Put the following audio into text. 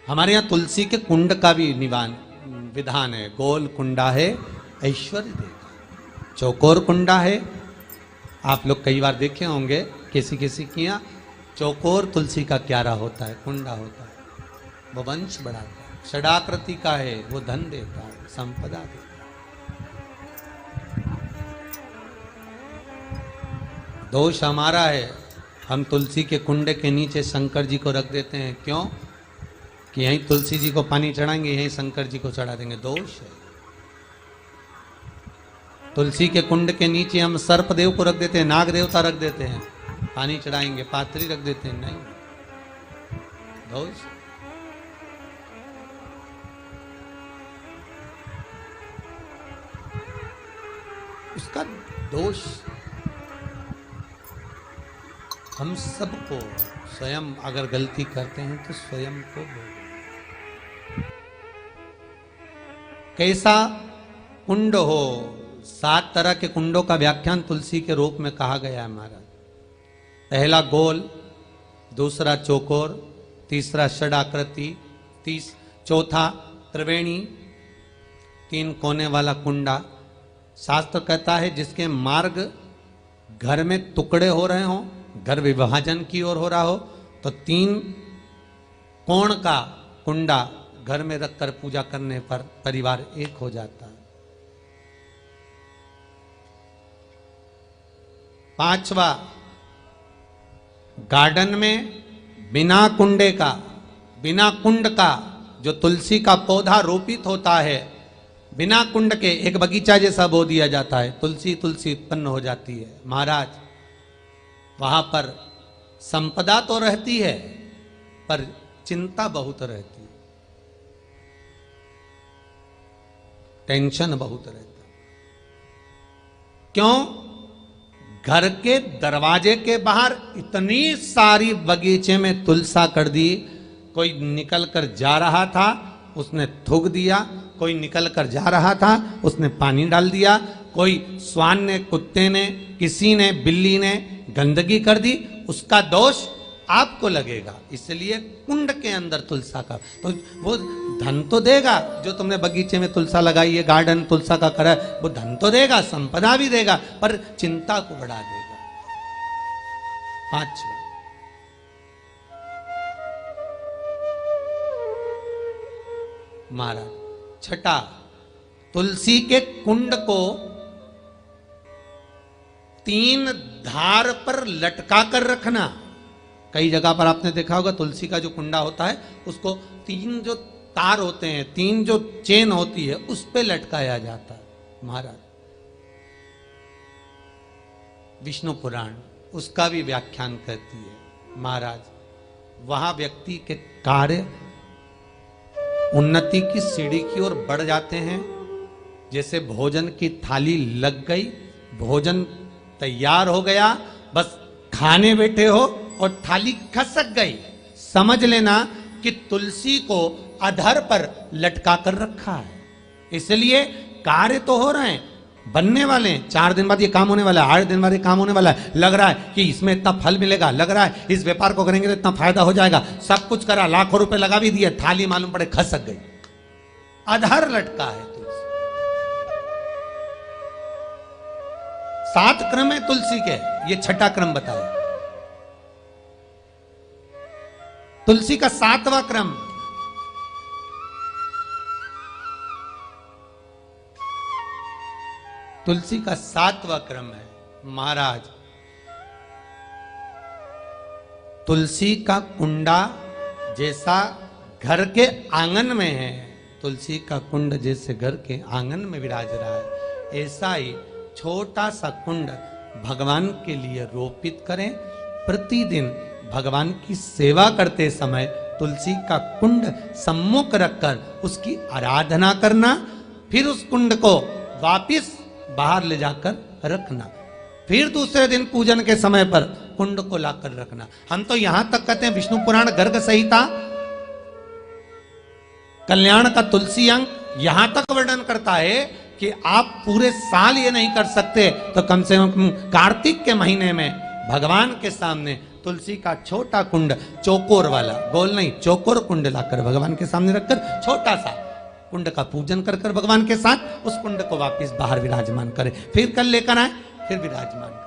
हमारे यहाँ तुलसी के कुंड का भी विधान है। गोल कुंडा है ऐश्वर्य देगा, चौकोर कुंडा है। आप लोग कई बार देखे होंगे किसी किसी के यहाँ चौकोर तुलसी का क्यारा होता है, कुंडा होता है, वो वंश बढ़ाता है। षडाकृति का है, वो धन देता है, संपदा देता है। दोष हमारा है, हम तुलसी के कुंडे के नीचे शंकर जी को रख देते हैं। क्यों? कि यहीं तुलसी जी को पानी चढ़ाएंगे, यहीं शंकर जी को चढ़ा देंगे। दोष है। तुलसी के कुंड के नीचे हम सर्पदेव को रख देते हैं, नाग देवता रख देते हैं, पानी चढ़ाएंगे, पात्री रख देते हैं। नहीं, दोष। उसका दोष हम सबको, स्वयं अगर गलती करते हैं तो स्वयं को भोगना। कैसा कुंड हो, 7 तरह के कुंडों का व्याख्यान तुलसी के रूप में कहा गया है महाराज। पहला गोल, दूसरा चौकोर, तीसरा षडाकृति, चौथा त्रिवेणी, 3 कोने वाला कुंडा। शास्त्र कहता है जिसके मार्ग घर में टुकड़े हो रहे हों, घर विभाजन की ओर हो रहा हो, तो 3 कोण का कुंडा घर में रखकर पूजा करने पर परिवार एक हो जाता है। 5वां, गार्डन में बिना कुंडे का, बिना कुंड का जो तुलसी का पौधा रोपित होता है, बिना कुंड के एक बगीचा जैसा बो दिया जाता है, तुलसी तुलसी उत्पन्न हो जाती है। महाराज, वहां पर संपदा तो रहती है पर चिंता बहुत रहती है, टेंशन बहुत रहता है। क्यों? घर के दरवाजे के बाहर इतनी सारी बगीचे में तुलसा कर दी। कोई निकल कर जा रहा था, उसने थूक दिया। कोई निकल कर जा रहा था, उसने पानी डाल दिया। कोई श्वान ने, कुत्ते ने, किसी ने, बिल्ली ने गंदगी कर दी, उसका दोष आपको लगेगा। इसलिए कुंड के अंदर तुलसा का, तो वो धन तो देगा। जो तुमने बगीचे में तुलसा लगाई है, गार्डन तुलसा का करा, वो धन तो देगा, संपदा भी देगा, पर चिंता को बढ़ा देगा। 5वां, महाराज, 6, तुलसी के कुंड को 3 धार पर लटका कर रखना। कई जगह पर आपने देखा होगा तुलसी का जो कुंडा होता है उसको 3 जो तार होते हैं, 3 जो चेन होती है, उस पे लटकाया जाता है। महाराज, विष्णु पुराण उसका भी व्याख्यान करती है। महाराज, वहां व्यक्ति के कार्य उन्नति की सीढ़ी की ओर बढ़ जाते हैं। जैसे भोजन की थाली लग गई, भोजन तैयार हो गया, बस खाने बैठे हो और थाली खसक गई, समझ लेना कि तुलसी को अधर पर लटका कर रखा है। इसलिए कार्य तो हो रहे हैं, बनने वाले हैं, 4 दिन बाद ये काम होने वाला है, 8 दिन बाद ये काम होने वाला है, लग रहा है कि इसमें इतना फल मिलेगा, लग रहा है इस व्यापार को करेंगे तो इतना फायदा हो जाएगा, सब कुछ करा, लाखों रुपए लगा भी दिए, थाली मालूम पड़े खसक गई, अधर लटका है तुलसी। 7 क्रम है तुलसी के, ये 6ठा क्रम बताया। तुलसी का 7वां क्रम, तुलसी का 7वां क्रम है। महाराज, तुलसी का कुंडा जैसा घर के आंगन में है, तुलसी का कुंड जैसे घर के आंगन में विराज रहा है, ऐसा ही छोटा सा कुंड भगवान के लिए रोपित करें। प्रतिदिन भगवान की सेवा करते समय तुलसी का कुंड सम्मुख रखकर उसकी आराधना करना, फिर उस कुंड को वापिस बाहर ले जाकर रखना, फिर दूसरे दिन पूजन के समय पर कुंड को लाकर रखना। हम तो यहां तक कहते हैं, विष्णु पुराण गर्ग संहिता कल्याण का तुलसी अंक यहां तक वर्णन करता है कि आप पूरे साल ये नहीं कर सकते तो कम से कम कार्तिक के महीने में भगवान के सामने तुलसी का छोटा कुंड, चौकोर वाला, गोल नहीं, चौकोर कुंड लाकर भगवान के सामने रखकर छोटा सा कुंड का पूजन कर भगवान के साथ उस कुंड को वापस बाहर विराजमान करे, फिर कल लेकर आए, फिर विराजमान करे।